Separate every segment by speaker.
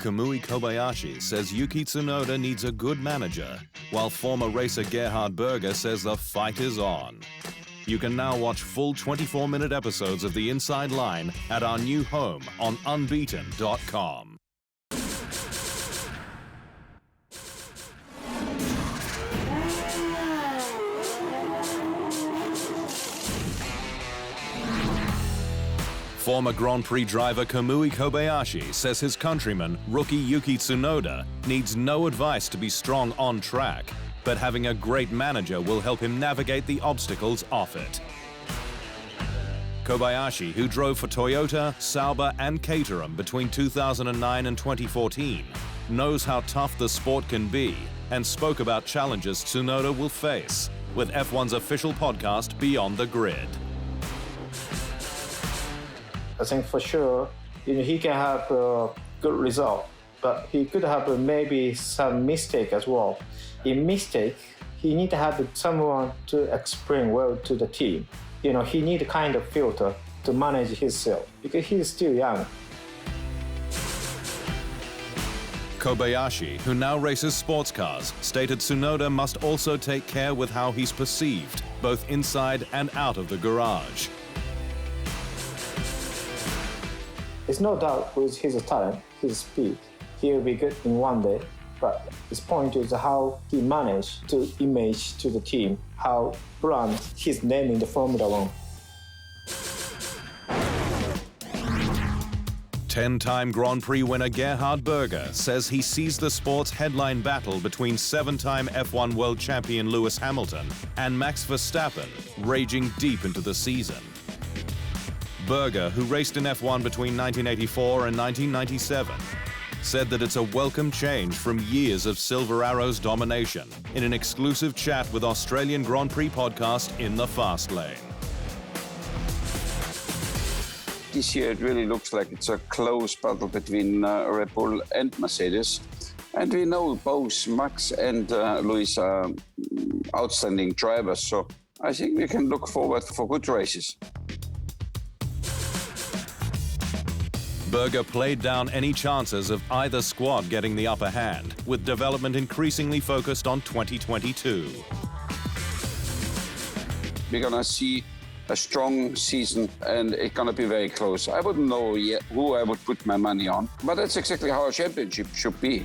Speaker 1: Kamui Kobayashi says Yuki Tsunoda needs a good manager, while former racer Gerhard Berger says the fight is on. You can now watch full 24-minute episodes of The Inside Line at our new home on unbeaten.com. Former Grand Prix driver Kamui Kobayashi says his countryman, rookie Yuki Tsunoda, needs no advice to be strong on track, but having a great manager will help him navigate the obstacles off it. Kobayashi, who drove for Toyota, Sauber and Caterham between 2009 and 2014, knows how tough the sport can be and spoke about challenges Tsunoda will face with F1's official podcast Beyond the Grid.
Speaker 2: I think for sure, he can have a good result, but he could have maybe some mistake as well. In mistake, he need to have someone to explain well to the team. He need a kind of filter to manage himself because he is still young.
Speaker 1: Kobayashi, who now races sports cars, stated Tsunoda must also take care with how he's perceived, both inside and out of the garage.
Speaker 2: It's no doubt with his talent, his speed, he will be good in one day. But his point is how he managed to image to the team, how brand his name in the Formula One.
Speaker 1: 10-time Grand Prix winner Gerhard Berger says he sees the sport's headline battle between 7-time F1 world champion Lewis Hamilton and Max Verstappen raging deep into the season. Berger, who raced in F1 between 1984 and 1997, said that it's a welcome change from years of Silver Arrow's domination in an exclusive chat with Australian Grand Prix podcast In the Fast Lane.
Speaker 3: This year it really looks like it's a close battle between Red Bull and Mercedes. And we know both Max and Lewis are outstanding drivers, so I think we can look forward for good races.
Speaker 1: Berger played down any chances of either squad getting the upper hand, with development increasingly focused on 2022.
Speaker 3: We're gonna see a strong season and it's gonna be very close. I wouldn't know yet who I would put my money on, but that's exactly how a championship should be.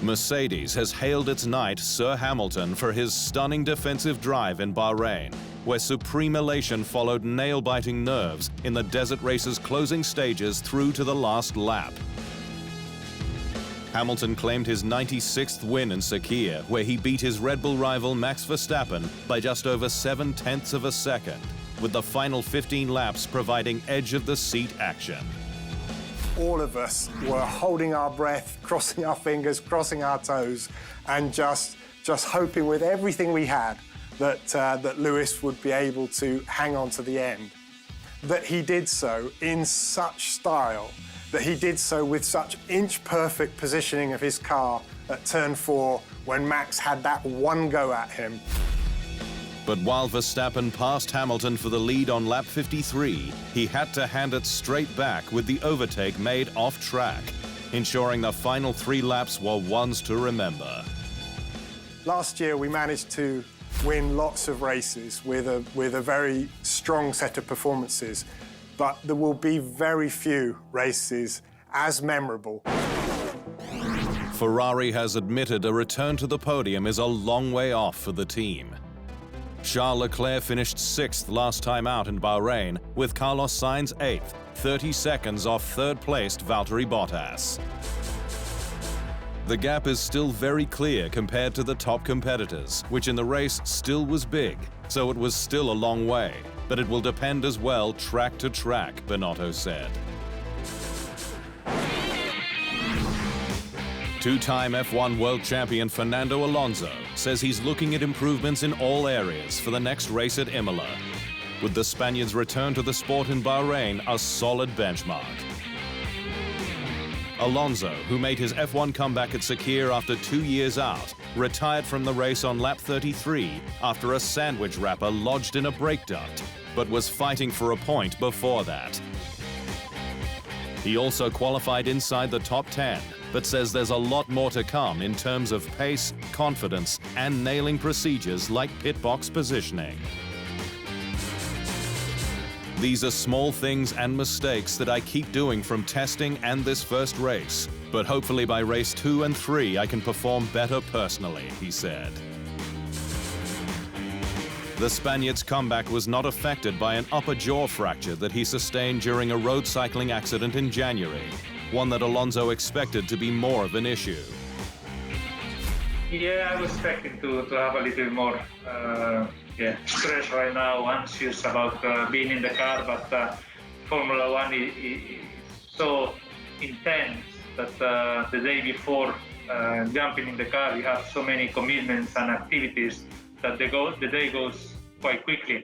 Speaker 1: Mercedes has hailed its knight, Sir Hamilton, for his stunning defensive drive in Bahrain, where supreme elation followed nail-biting nerves in the desert race's closing stages through to the last lap. Hamilton claimed his 96th win in Sakir, where he beat his Red Bull rival Max Verstappen by just over 7/10 of a second, with the final 15 laps providing edge-of-the-seat action.
Speaker 4: All of us were holding our breath, crossing our fingers, crossing our toes, and just hoping with everything we had that Lewis would be able to hang on to the end. That he did so in such style, that he did so with such inch-perfect positioning of his car at turn 4 when Max had that one go at him.
Speaker 1: But while Verstappen passed Hamilton for the lead on lap 53, he had to hand it straight back with the overtake made off track, ensuring the final 3 laps were ones to remember.
Speaker 4: Last year we managed to win lots of races with a very strong set of performances, but there will be very few races as memorable.
Speaker 1: Ferrari has admitted a return to the podium is a long way off for the team. Charles Leclerc finished 6th last time out in Bahrain, with Carlos Sainz 8th, 30 seconds off third-placed Valtteri Bottas. The gap is still very clear compared to the top competitors, which in the race still was big, so it was still a long way. But it will depend as well track to track, Binotto said. Two-time F1 world champion Fernando Alonso says he's looking at improvements in all areas for the next race at Imola, with the Spaniard's return to the sport in Bahrain a solid benchmark. Alonso, who made his F1 comeback at Sakir after 2 years out, retired from the race on lap 33 after a sandwich wrapper lodged in a brake duct, but was fighting for a point before that. He also qualified inside the top 10, but says there's a lot more to come in terms of pace, confidence, and nailing procedures like pit box positioning. These are small things and mistakes that I keep doing from testing and this first race, but hopefully by race 2 and 3 I can perform better personally, he said. The Spaniard's comeback was not affected by an upper jaw fracture that he sustained during a road cycling accident in January, one that Alonso expected to be more of an issue.
Speaker 5: Yeah, I was expecting to have a little more stress right now, anxious about being in the car, but Formula One is so intense that the day before jumping in the car, you have so many commitments and activities that the day goes quite quickly.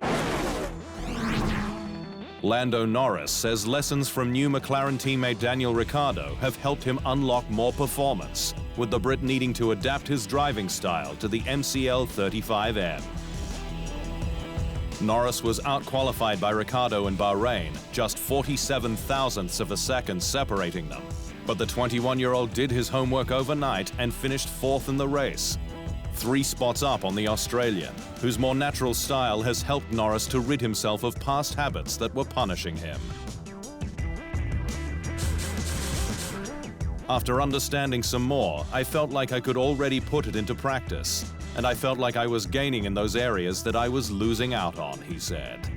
Speaker 1: Lando Norris says lessons from new McLaren teammate Daniel Ricciardo have helped him unlock more performance, with the Brit needing to adapt his driving style to the MCL 35M. Norris was out-qualified by Ricciardo in Bahrain, just 47 thousandths of a second separating them. But the 21-year-old did his homework overnight and finished 4th in the race, 3 spots up on the Australian, whose more natural style has helped Norris to rid himself of past habits that were punishing him. After understanding some more, I felt like I could already put it into practice, and I felt like I was gaining in those areas that I was losing out on, he said.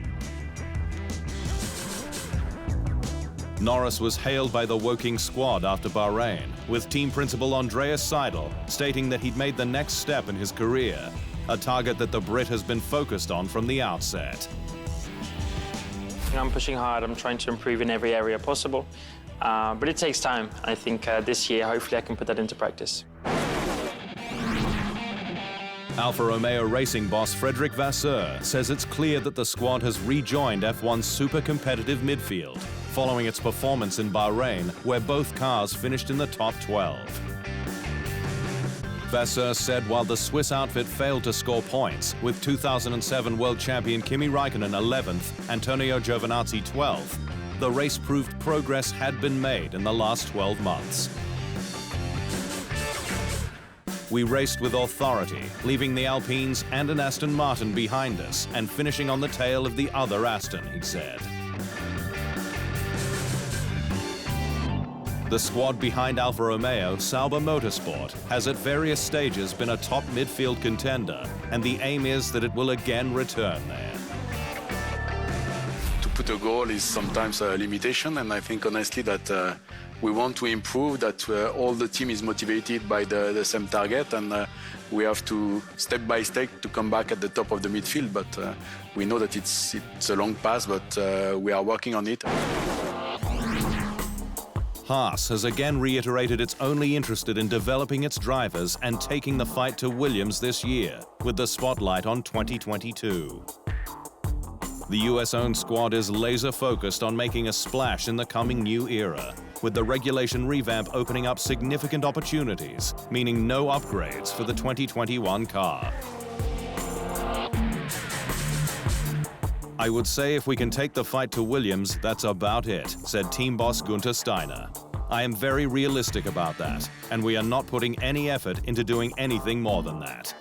Speaker 1: Norris was hailed by the Woking squad after Bahrain, with team principal Andreas Seidel stating that he'd made the next step in his career, a target that the Brit has been focused on from the outset.
Speaker 6: I'm pushing hard, I'm trying to improve in every area possible, but it takes time. I think this year, hopefully I can put that into practice.
Speaker 1: Alfa Romeo racing boss Frederic Vasseur says it's clear that the squad has rejoined F1's super competitive midfield, following its performance in Bahrain, where both cars finished in the top 12. Vasseur said while the Swiss outfit failed to score points, with 2007 world champion Kimi Raikkonen 11th, Antonio Giovinazzi 12th, the race proved progress had been made in the last 12 months. We raced with authority, leaving the Alpines and an Aston Martin behind us and finishing on the tail of the other Aston, he said. The squad behind Alfa Romeo, Sauber Motorsport, has at various stages been a top midfield contender, and the aim is that it will again return there.
Speaker 7: To put a goal is sometimes a limitation, and I think honestly that we want to improve, that all the team is motivated by the same target, and we have to, step by step, to come back at the top of the midfield. But we know that it's a long path, but we are working on it.
Speaker 1: Haas has again reiterated it's only interested in developing its drivers and taking the fight to Williams this year, with the spotlight on 2022. The US-owned squad is laser-focused on making a splash in the coming new era, with the regulation revamp opening up significant opportunities, meaning no upgrades for the 2021 car. I would say if we can take the fight to Williams, that's about it, said team boss Gunther Steiner. I am very realistic about that, and we are not putting any effort into doing anything more than that.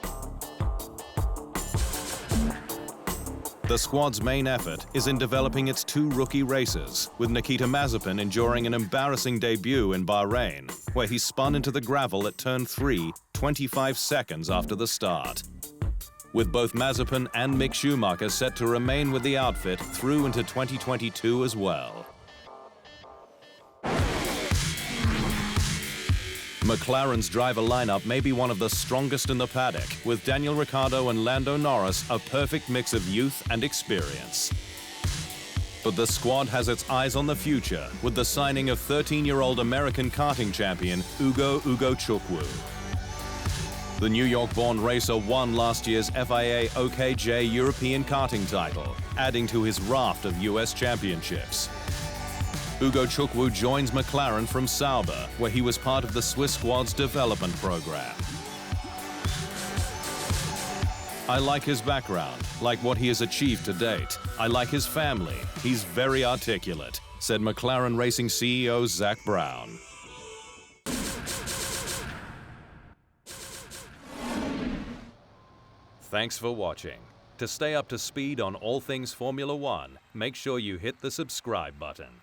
Speaker 1: The squad's main effort is in developing its 2 rookie racers, with Nikita Mazepin enduring an embarrassing debut in Bahrain, where he spun into the gravel at turn 3, 25 seconds after the start. With both Mazepin and Mick Schumacher set to remain with the outfit through into 2022 as well. McLaren's driver lineup may be one of the strongest in the paddock, with Daniel Ricciardo and Lando Norris a perfect mix of youth and experience. But the squad has its eyes on the future, with the signing of 13-year-old American karting champion Ugochukwu. The New York-born racer won last year's FIA OKJ European karting title, adding to his raft of US championships. Ugochukwu joins McLaren from Sauber, where he was part of the Swiss squad's development program. I like his background, like what he has achieved to date. I like his family. He's very articulate. said McLaren Racing CEO Zak Brown. Thanks for watching. To stay up to speed on all things Formula One, make sure you hit the subscribe button.